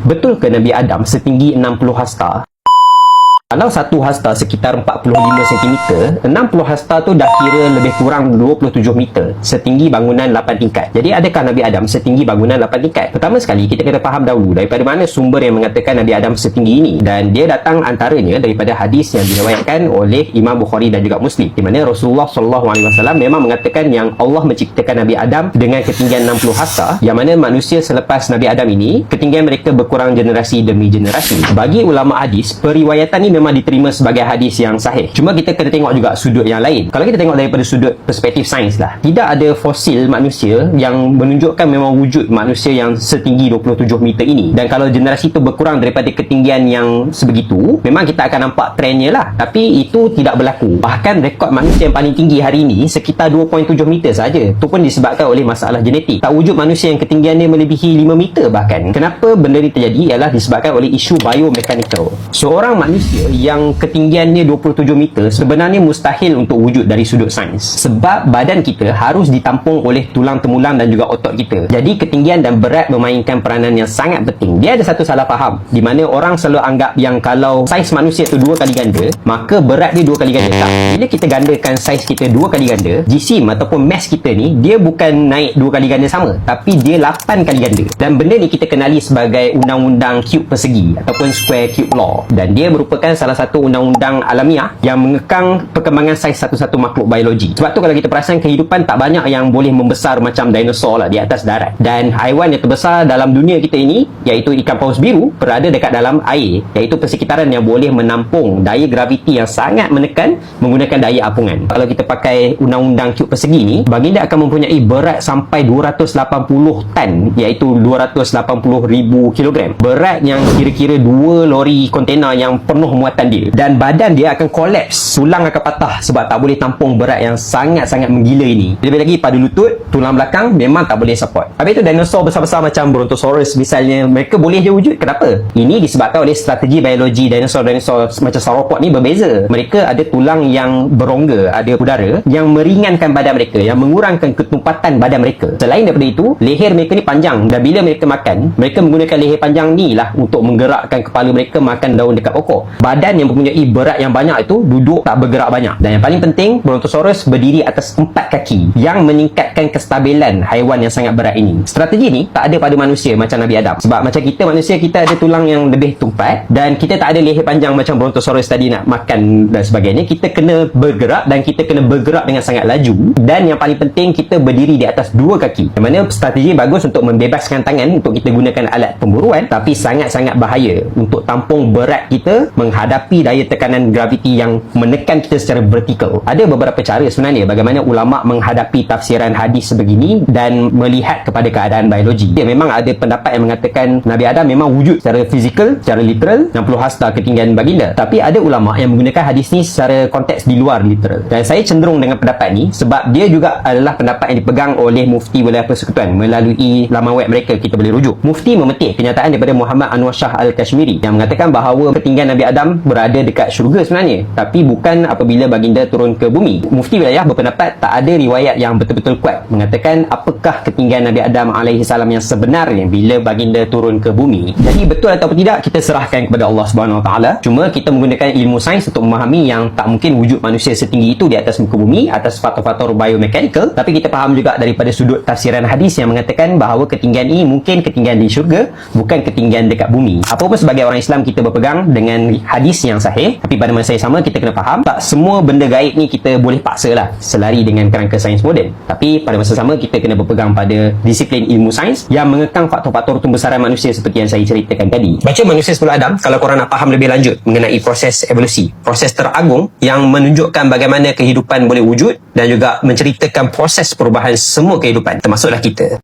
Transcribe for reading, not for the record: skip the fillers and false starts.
Betul ke Nabi Adam setinggi 60 hasta? Kalau satu hasta sekitar 45 cm, 60 hasta tu dah kira lebih kurang 27 meter, setinggi bangunan 8 tingkat. Jadi adakah Nabi Adam setinggi bangunan 8 tingkat? Pertama sekali kita kena faham dahulu daripada mana sumber yang mengatakan Nabi Adam setinggi ini, dan dia datang antaranya daripada hadis yang diriwayatkan oleh Imam Bukhari dan juga Muslim, di mana Rasulullah SAW memang mengatakan yang Allah menciptakan Nabi Adam dengan ketinggian 60 hasta, yang mana manusia selepas Nabi Adam ini ketinggian mereka berkurang generasi demi generasi. Bagi ulama hadis, periwayatan ini memang diterima sebagai hadis yang sahih. Cuma kita kena tengok juga sudut yang lain. Kalau kita tengok daripada sudut perspektif sains lah, tidak ada fosil manusia yang menunjukkan memang wujud manusia yang setinggi 27 meter ini. Dan kalau generasi itu berkurang daripada ketinggian yang sebegitu, memang kita akan nampak trennya lah. Tapi itu tidak berlaku. Bahkan rekod manusia yang paling tinggi hari ini sekitar 2.7 meter saja. Itu pun disebabkan oleh masalah genetik. Tak wujud manusia yang ketinggiannya melebihi 5 meter bahkan. Kenapa benda ini terjadi? Ialah disebabkan oleh isu biomechanical. Seorang manusia yang ketinggiannya 27 meter sebenarnya mustahil untuk wujud dari sudut sains, sebab badan kita harus ditampung oleh tulang temulang dan juga otot kita. Jadi ketinggian dan berat memainkan peranan yang sangat penting. Dia ada satu salah faham, di mana orang selalu anggap yang kalau saiz manusia tu 2 kali ganda, maka berat dia 2 kali ganda. Tak. Bila kita gandakan saiz kita 2 kali ganda, jisim ataupun mass kita ni, dia bukan naik 2 kali ganda sama, tapi dia 8 kali ganda. Dan benda ni kita kenali sebagai undang-undang cube persegi ataupun square cube law, dan dia merupakan salah satu undang-undang alamiah yang mengekang perkembangan saiz satu-satu makhluk biologi. Sebab tu kalau kita perasan, kehidupan tak banyak yang boleh membesar macam dinosaur lah di atas darat. Dan haiwan yang terbesar dalam dunia kita ini, iaitu ikan paus biru, berada dekat dalam air, iaitu persekitaran yang boleh menampung daya graviti yang sangat menekan menggunakan daya apungan. Kalau kita pakai undang-undang cube persegi ni, baginda akan mempunyai berat sampai 280 tan, iaitu 280,000 kilogram. Berat yang kira-kira 2 lori kontena yang penuh muatan dia. Dan badan dia akan kolaps, tulang akan patah sebab tak boleh tampung berat yang sangat-sangat menggila ini. Lebih lagi pada lutut, tulang belakang memang tak boleh support. Habis itu dinosaur besar-besar macam Brontosaurus misalnya, mereka boleh je wujud. Kenapa? Ini disebabkan oleh strategi biologi dinosaur-dinosaur macam sauropod ni berbeza. Mereka ada tulang yang berongga, ada udara yang meringankan badan mereka, yang mengurangkan ketumpatan badan mereka. Selain daripada itu, leher mereka ni panjang, dan bila mereka makan, mereka menggunakan leher panjang ni lah untuk menggerakkan kepala mereka makan daun dekat pokok. Badan yang mempunyai berat yang banyak itu duduk tak bergerak banyak. Dan yang paling penting, Brontosaurus berdiri atas 4 kaki yang meningkatkan kestabilan haiwan yang sangat berat ini. Strategi ni tak ada pada manusia macam Nabi Adam. Sebab macam kita manusia, kita ada tulang yang lebih tumpat dan kita tak ada leher panjang macam Brontosaurus tadi nak makan dan sebagainya. Kita kena bergerak, dan kita kena bergerak dengan sangat laju, dan yang paling penting, kita berdiri di atas 2 kaki. Yang mana strategi bagus untuk membebaskan tangan untuk kita gunakan alat pemburuan, tapi sangat-sangat bahaya untuk tampung berat kita menghadapi daya tekanan graviti yang menekan kita secara vertikal. Ada beberapa cara sebenarnya bagaimana ulama menghadapi tafsiran hadis sebegini dan melihat kepada keadaan biologi. Dia memang ada pendapat yang mengatakan Nabi Adam memang wujud secara fizikal, secara literal, 60 hasta ketinggian baginda. Tapi ada ulama yang menggunakan hadis ni secara konteks di luar literal. Dan saya cenderung dengan pendapat ni sebab dia juga adalah pendapat yang dipegang oleh Mufti Wilayah Persekutuan. Melalui laman web mereka kita boleh rujuk. Mufti memetik kenyataan daripada Muhammad Anwar Shah Al-Kashmiri yang mengatakan bahawa ketinggian Nabi Adam berada dekat syurga sebenarnya, tapi bukan apabila baginda turun ke bumi. Mufti wilayah berpendapat tak ada riwayat yang betul-betul kuat mengatakan apakah ketinggian Nabi Adam alaihissalam yang sebenarnya bila baginda turun ke bumi. Jadi betul atau tidak, kita serahkan kepada Allah Subhanahu Wa Taala. Cuma kita menggunakan ilmu sains untuk memahami yang tak mungkin wujud manusia setinggi itu di atas muka bumi atas faktor-faktor biomechanical. Tapi kita faham juga daripada sudut tafsiran hadis yang mengatakan bahawa ketinggian ini mungkin ketinggian di syurga, bukan ketinggian dekat bumi. Apa-apa sebagai orang Islam, kita berpegang dengan hadis yang sahih. Tapi pada masa yang sama, kita kena faham tak semua benda gaib ni kita boleh paksa lah selari dengan kerangka sains moden. Tapi pada masa sama, kita kena berpegang pada disiplin ilmu sains yang mengekang faktor-faktor pembesaran manusia seperti yang saya ceritakan tadi. Baca Manusia Sebelum Adam kalau korang nak faham lebih lanjut mengenai proses evolusi, proses teragung yang menunjukkan bagaimana kehidupan boleh wujud, dan juga menceritakan proses perubahan semua kehidupan, termasuklah kita.